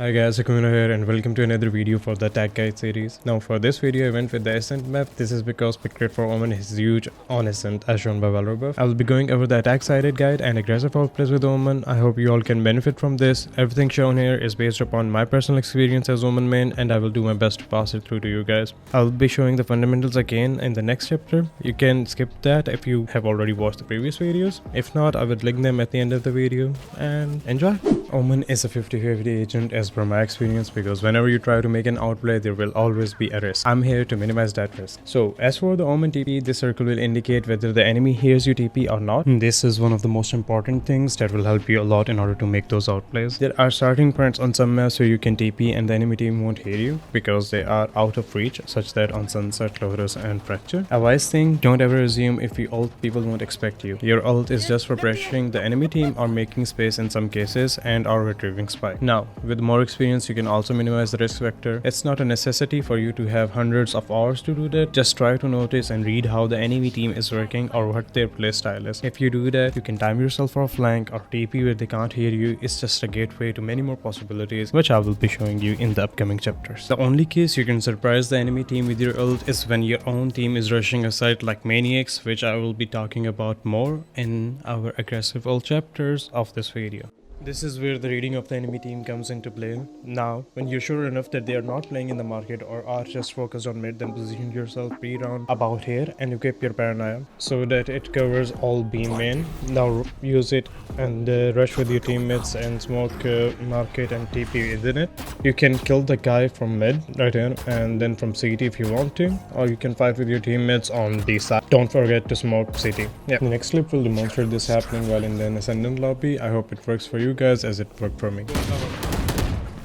Hi guys, Hakuna here and welcome to another video for the Attack Guide series. Now for this video I went with the Ascent map. This is because pick rate for Omen is huge on Ascent as shown by valorant buff. I will be going over the attack sided guide and aggressive outplays with Omen. I hope you all can benefit from this. Everything shown here is based upon my personal experience as Omen main and I will do my best to pass it through to you guys. I will be showing the fundamentals again in the next chapter. You can skip that if you have already watched the previous videos. If not, I will link them at the end of the video and enjoy. Omen is a 50-50 agent as per my experience because whenever you try to make an outplay there will always be a risk. I'm here to minimize that risk. So as for the Omen TP, this circle will indicate whether the enemy hears you TP or not. This is one of the most important things that will help you a lot in order to make those outplays. There are starting points on some maps where you can TP and the enemy team won't hear you because they are out of reach, such that on Sunset, Lotus and Fracture. A wise thing, don't ever assume if you ult people won't expect you. Your ult is just for pressuring the enemy team or making space in some cases and or retrieving spike. Now with more experience you can also minimize the risk vector. It's not a necessity for you to have hundreds of hours to do that. Just try to notice and read how the enemy team is working or what their playstyle is. If you do that, you can time yourself for a flank or TP where they can't hear you. It's just a gateway to many more possibilities which I will be showing you in the upcoming chapters. The only case you can surprise the enemy team with your ult is when your own team is rushing a site like maniacs, which I will be talking about more in our aggressive ult chapters of this video. This is where the reading of the enemy team comes into play. Now, when you're sure enough that they are not playing in the market or are just focused on mid, then position yourself pre-round about here and equip your paranoia so that it covers all B main. Now use it and rush with your teammates and smoke market and TP within it. You can kill the guy from mid right here and then from CT if you want to, or you can fight with your teammates on D side. Don't forget to smoke CT. Yeah, the next clip will demonstrate this happening while in the Ascendant lobby. I hope it works for you guys as it worked for me.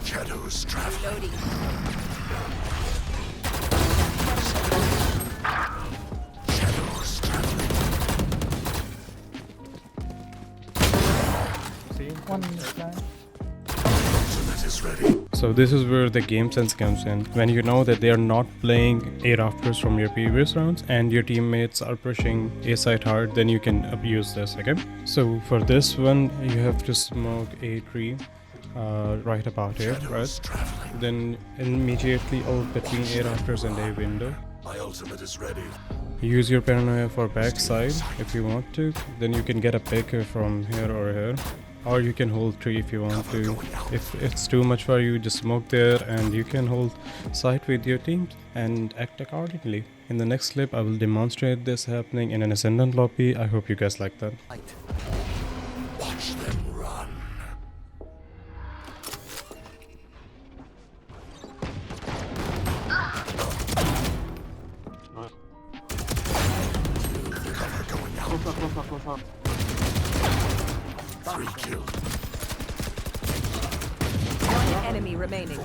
Shadows traveling. Shadows traveling. See? One minute time. Ultimate is ready. So this is where the game sense comes in. When you know that they are not playing A rafters from your previous rounds and your teammates are pushing A site hard, then you can abuse this, okay? So for this one, you have to smoke A tree right about here, right? Then immediately ult between A rafters and A window. My ultimate is ready. Use your paranoia for backside if you want to. Then you can get a pick from here or here. Or you can hold tree if you want to. If it's too much for you, just smoke there and you can hold site with your team and act accordingly. In the next clip, I will demonstrate this happening in an Ascendant lobby. I hope you guys like that. Watch them run. Cover going out. Close up. 3 killed. One enemy remaining.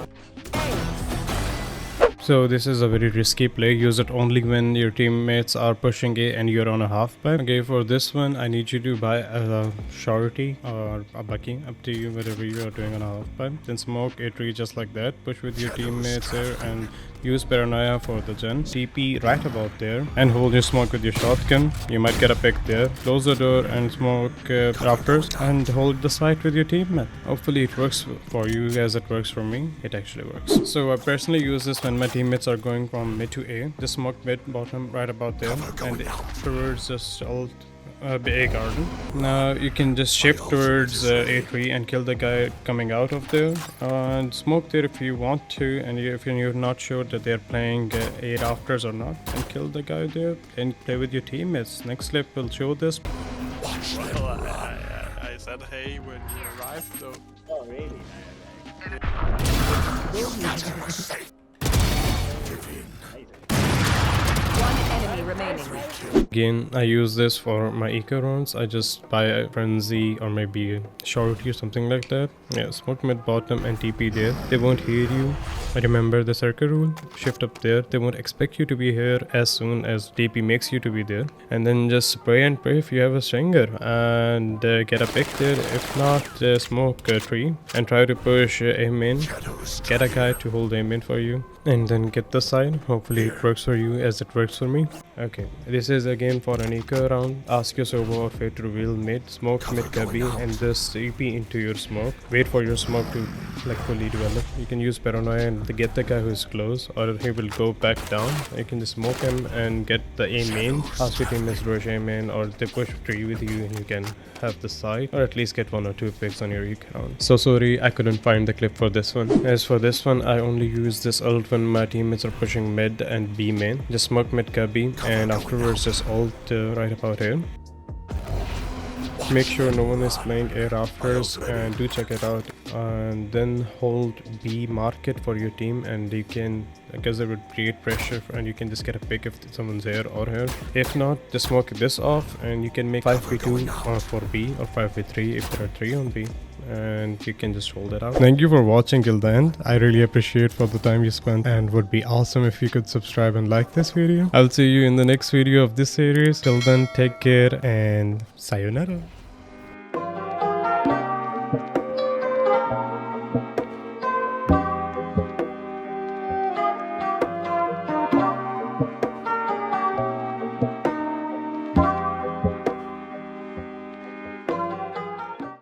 So this is a very risky play. Use it only when your teammates are pushing A and you're on a half pipe. Okay, for this one, I need you to buy a shorty or a bucky, up to you, whatever you are doing on a half pipe. Then smoke A tree just like that. Push with your teammates here and use paranoia for the gen. TP right about there and hold your smoke with your shotgun. You might get a pick there. Close the door and smoke rafters and hold the site with your teammate. Hopefully it works for you as it works for me. It actually works. So I personally use this when my teammates are going from mid to A. Just smoke mid bottom right about there and towards just ult A Garden. Now you can just shift towards A3 and kill the guy coming out of there and smoke there if you want to, and if you're not sure that they're playing A rafters or not, and kill the guy there and play with your teammates. Next clip will show this. I said hey when you arrived, so... Oh, really? One enemy remaining. Again, I use this for my eco rounds. I just buy a frenzy or maybe a shorty or something like that. Yeah, smoke mid bottom and TP there. They won't hear you. Remember the circle rule, shift up there. They won't expect you to be here as soon as TP makes you to be there. And then just pray and pray if you have a stringer and get a pick there. If not, smoke a tree and try to push A main. Get a guy to hold A main for you and then get the side. Hopefully it works for you as it works for me. Okay, this is again for an eco round. Ask your server or fate to reveal mid, smoke mid cubby and just TP into your smoke. Wait for your smoke to like fully develop. You can use paranoia and to get the guy who's close, or he will go back down. You can just smoke him and get the A main. Ask your teammates to rush A main, or they push tree with you and you can have the side, or at least get 1 or 2 picks on your eco round. So sorry I couldn't find the clip for this one. As for this one, I only use this ult when my teammates are pushing mid and B main. Just smoke mid cubby and afterwards just ult right about here. Make sure no one is playing A rafters and do check it out, and then hold B market for your team, and you can, because it would create pressure and you can just get a pick if someone's here or here. If not, just smoke this off and you can make 5v2 for B or 5v3 if there are 3 on B, and you can just hold it out. Thank you for watching till the end. I really appreciate for the time you spent, and would be awesome if you could subscribe and like this video. I'll see you in the next video of this series. Till then, take care and sayonara.